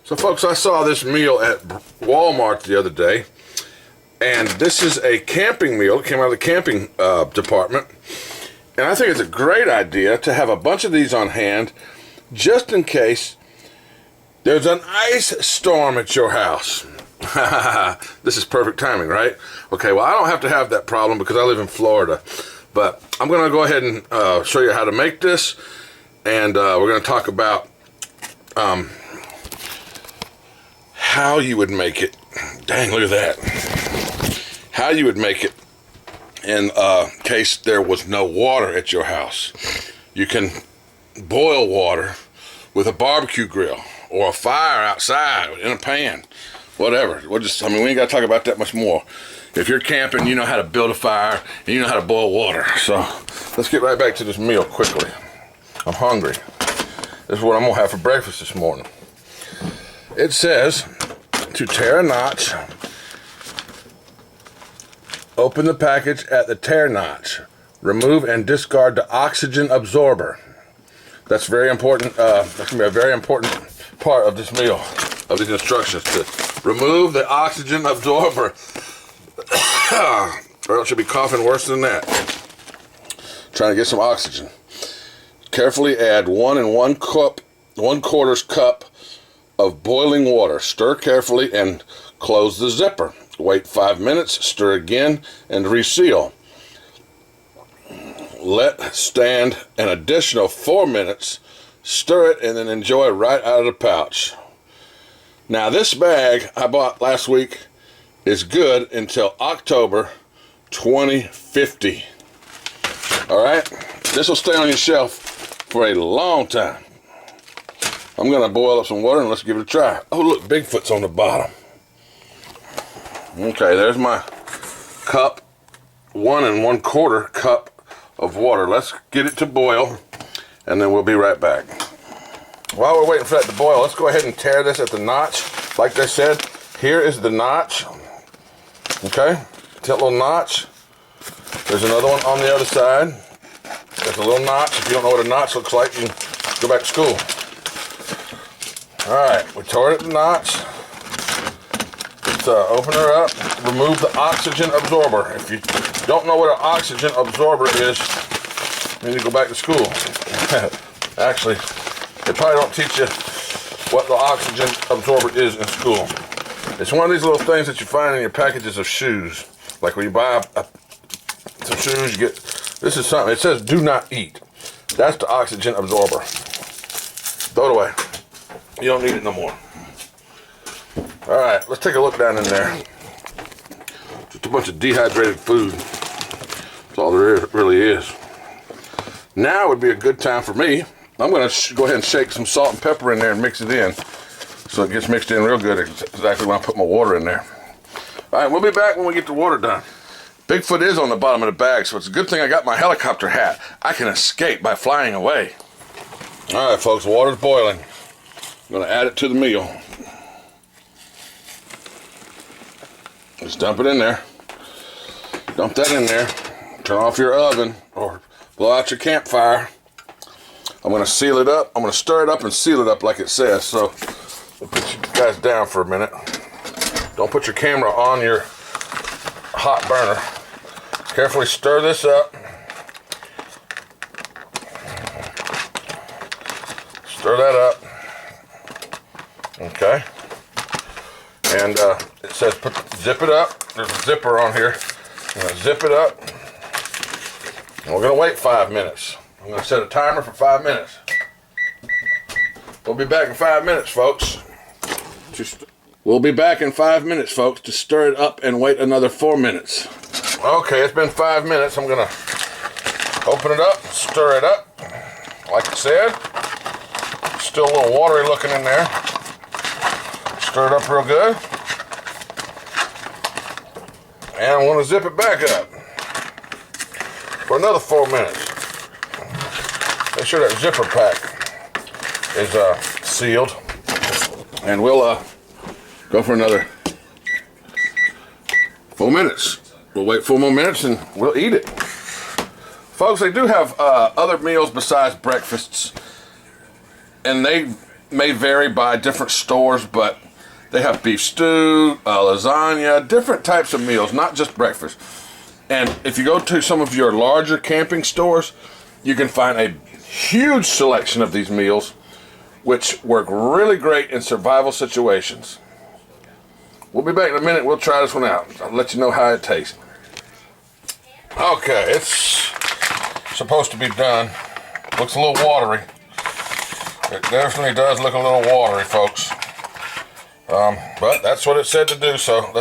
So folks, I saw this meal at Walmart the other day, and this is a camping meal. It came out of the camping department, and I think it's a great idea to have a bunch of these on hand just in case there's an ice storm at your house. This is perfect timing, right? Okay, well, I don't have to have that problem because I live in Florida, but I'm going to go ahead and show you how to make this, and we're going to talk about how you would make it. Dang, look at that. How you would make it in case there was no water at your house. You can boil water with a barbecue grill or a fire outside in a pan, whatever. We ain't got to talk about that much more. If you're camping, you know how to build a fire and you know how to boil water. So let's get right back to this meal quickly. I'm hungry. This is what I'm gonna have for breakfast this morning. It says to tear a notch, open the package at the tear notch, remove and discard the oxygen absorber. That's very important. That's gonna be a very important part of this meal, of these instructions, to remove the oxygen absorber. Or else you'll be coughing worse than that. Trying to get some oxygen. Carefully add 1 1/4 cup of boiling water. Stir carefully and close the zipper. Wait 5 minutes, stir again, and reseal. Let stand an additional 4 minutes, stir it, and then enjoy right out of the pouch. Now this bag I bought last week is good until October 2050. Alright? This will stay on your shelf for a long time. I'm going to boil up some water and let's give it a try. Oh look, Bigfoot's on the bottom. Okay, there's my cup, 1 1/4 cup of water. Let's get it to boil and then we'll be right back. While we're waiting for that to boil, let's go ahead and tear this at the notch. Like I said, here is the notch. Okay, that little notch. There's another one on the other side. There's a little notch. If you don't know what a notch looks like, you can go back to school. Alright, we tore it at the notch. Let's open her up, remove the oxygen absorber. If you don't know what an oxygen absorber is, you need to go back to school. Actually, they probably don't teach you what the oxygen absorber is in school. It's one of these little things that you find in your packages of shoes. Like when you buy some shoes, you get, this is something, it says do not eat. That's the oxygen absorber. Throw it away. You don't need it no more. Alright, let's take a look down in there. Just a bunch of dehydrated food. That's all there really is. Now would be a good time for me. I'm going to go ahead and shake some salt and pepper in there and mix it in. So it gets mixed in real good, exactly when I put my water in there. Alright, we'll be back when we get the water done. Bigfoot is on the bottom of the bag, so it's a good thing I got my helicopter hat. I can escape by flying away. Alright folks, water's boiling. I'm going to add it to the meal. Just dump it in there. Dump that in there. Turn off your oven or blow out your campfire. I'm going to seal it up. I'm going to stir it up and seal it up like it says. So we'll put you guys down for a minute. Don't put your camera on your hot burner. Carefully stir this up. Stir that up. Okay. And it says zip it up. There's a zipper on here. I'm going to zip it up. And we're going to wait 5 minutes. I'm going to set a timer for 5 minutes. We'll be back in 5 minutes, folks. We'll be back in 5 minutes, folks, to stir it up and wait another 4 minutes. Okay, it's been 5 minutes. I'm going to open it up, stir it up. Like I said, still a little watery looking in there. Stir it up real good. And I'm going to zip it back up for another 4 minutes. Make sure that zipper pack is sealed. And we'll go for another 4 minutes. We'll wait 4 more minutes and we'll eat it. Folks, they do have other meals besides breakfasts. And they may vary by different stores, but they have beef stew, lasagna, different types of meals, not just breakfast. And if you go to some of your larger camping stores, you can find a huge selection of these meals, which work really great in survival situations. We'll be back in a minute. We'll try this one out. I'll let you know how it tastes. Okay, it's supposed to be done. Looks a little watery. It definitely does look a little watery, folks. But that's what it said to do, so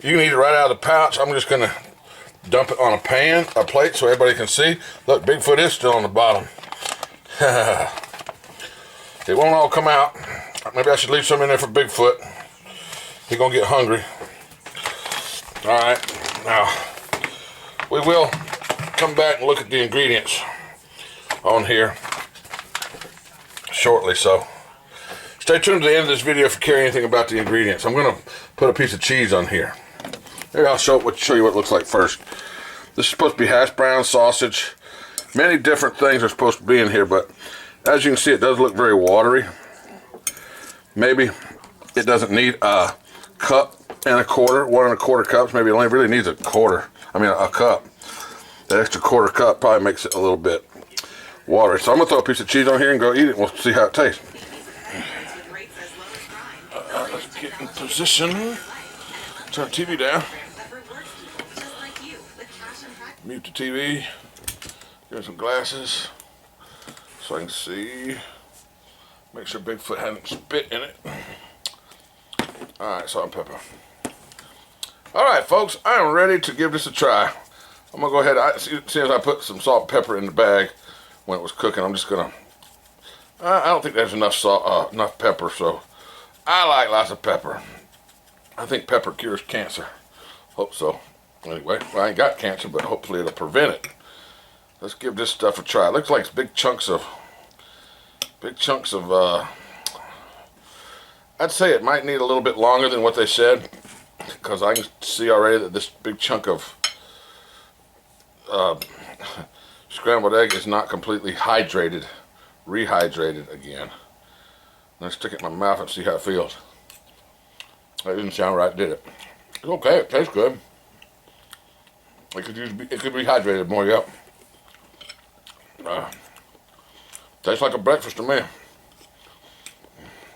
you can eat it right out of the pouch. I'm just gonna dump it on a plate so everybody can see. Look, Bigfoot is still on the bottom. It won't all come out. Maybe I should leave some in there for Bigfoot. He's gonna get hungry. All right, now we will come back and look at the ingredients on here shortly, so stay tuned to the end of this video if you care anything about the ingredients. I'm gonna put a piece of cheese on here. Maybe I'll show you what it looks like first. This is supposed to be hash brown, sausage. Many different things are supposed to be in here, but as you can see, it does look very watery. Maybe it doesn't need a cup and a quarter, 1 1/4 cups. Maybe it only really needs a cup. That extra quarter cup probably makes it a little bit watery. So I'm gonna throw a piece of cheese on here and go eat it, and we'll see how it tastes. Let's get in position. Turn the TV down. Mute the TV. Give me some glasses so I can see. Make sure Bigfoot hadn't spit in it. Alright, salt and pepper. Alright, folks, I am ready to give this a try. I'm going to go ahead. See as I put some salt and pepper in the bag when it was cooking, I'm just going to... I don't think there's enough salt, enough pepper, so I like lots of pepper. I think pepper cures cancer. Hope so. Anyway, well, I ain't got cancer, but hopefully it'll prevent it. Let's give this stuff a try. It looks like big chunks of, I'd say it might need a little bit longer than what they said, because I can see already that this big chunk of scrambled egg is not completely rehydrated again. Let's stick it in my mouth and see how it feels. That didn't sound right, did it? It's okay, it tastes good. It could be hydrated more, yep. Tastes like a breakfast to me.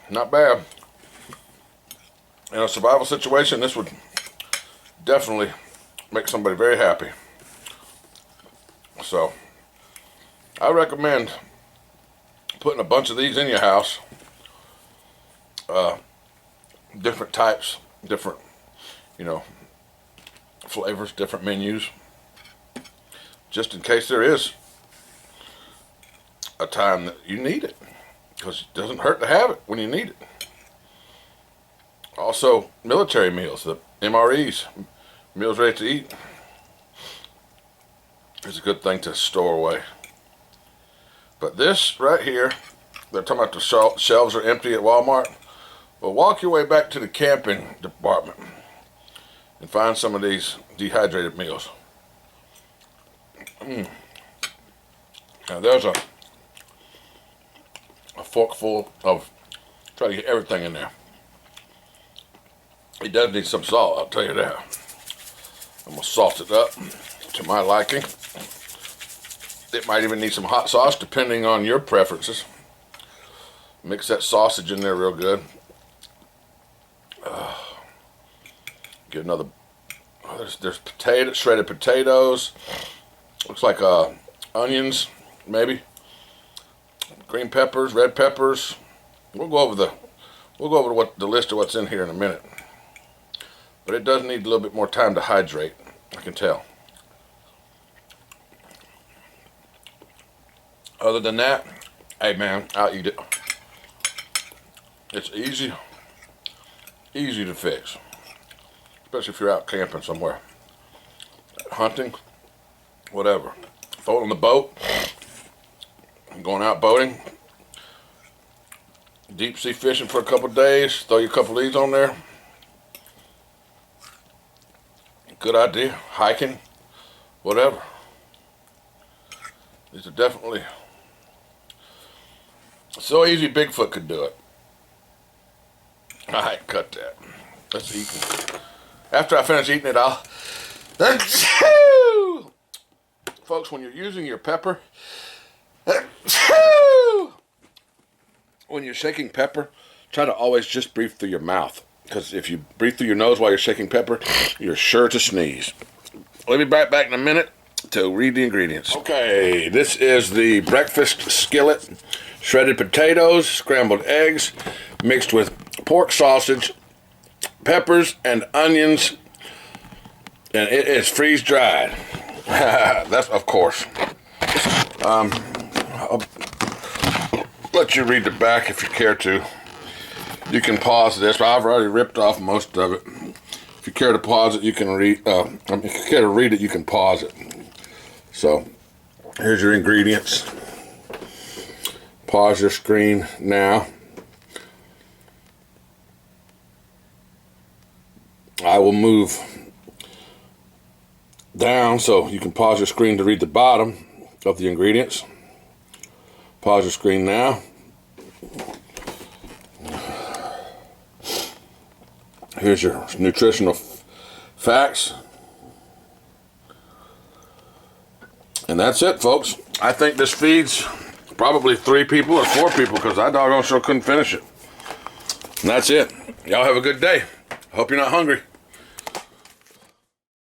Not bad. In a survival situation, this would definitely make somebody very happy. So, I recommend putting a bunch of these in your house. Different types, different, flavors, different menus, just in case there is a time that you need it, because it doesn't hurt to have it when you need it. Also, military meals, the MREs, meals ready to eat, is a good thing to store away. But this right here, they're talking about the shelves are empty at Walmart. Well, walk your way back to the camping department and find some of these dehydrated meals. Now there's a fork full of, try to get everything in there. It does need some salt, I'll tell you that. I'm gonna salt it up to my liking. It might even need some hot sauce depending on your preferences. Mix that sausage in there real good. Get another, there's shredded potatoes. Looks like onions, maybe. Green peppers, red peppers. We'll go over the list of what's in here in a minute. But it does need a little bit more time to hydrate, I can tell. Other than that, hey man, I'll eat it. It's easy to fix. Especially if you're out camping somewhere. Hunting, whatever. Throw it on the boat. Going out boating. Deep sea fishing for a couple days. Throw you a couple of these on there. Good idea. Hiking, whatever. These are definitely So easy, Bigfoot could do it. All right, cut that. Let's eat it. After I finish eating it, I'll... Folks, when you're using your pepper... When you're shaking pepper, try to always just breathe through your mouth. Because if you breathe through your nose while you're shaking pepper, you're sure to sneeze. We'll be right back in a minute to read the ingredients. Okay, this is the breakfast skillet. Shredded potatoes, scrambled eggs, mixed with pork sausage, peppers, and onions. And it is freeze-dried. That's, of course. I'll let you read the back if you care to. You can pause this, but I've already ripped off most of it. If you care to pause it, you can read. If you care to read it, you can pause it. So, here's your ingredients. Pause your screen now. I will move down so you can pause your screen to read the bottom of the ingredients. Pause your screen now. Here's your nutritional facts. And that's it, folks. I think this feeds probably 3 people or 4 people because I doggone sure couldn't finish it. And that's it. Y'all have a good day. Hope you're not hungry.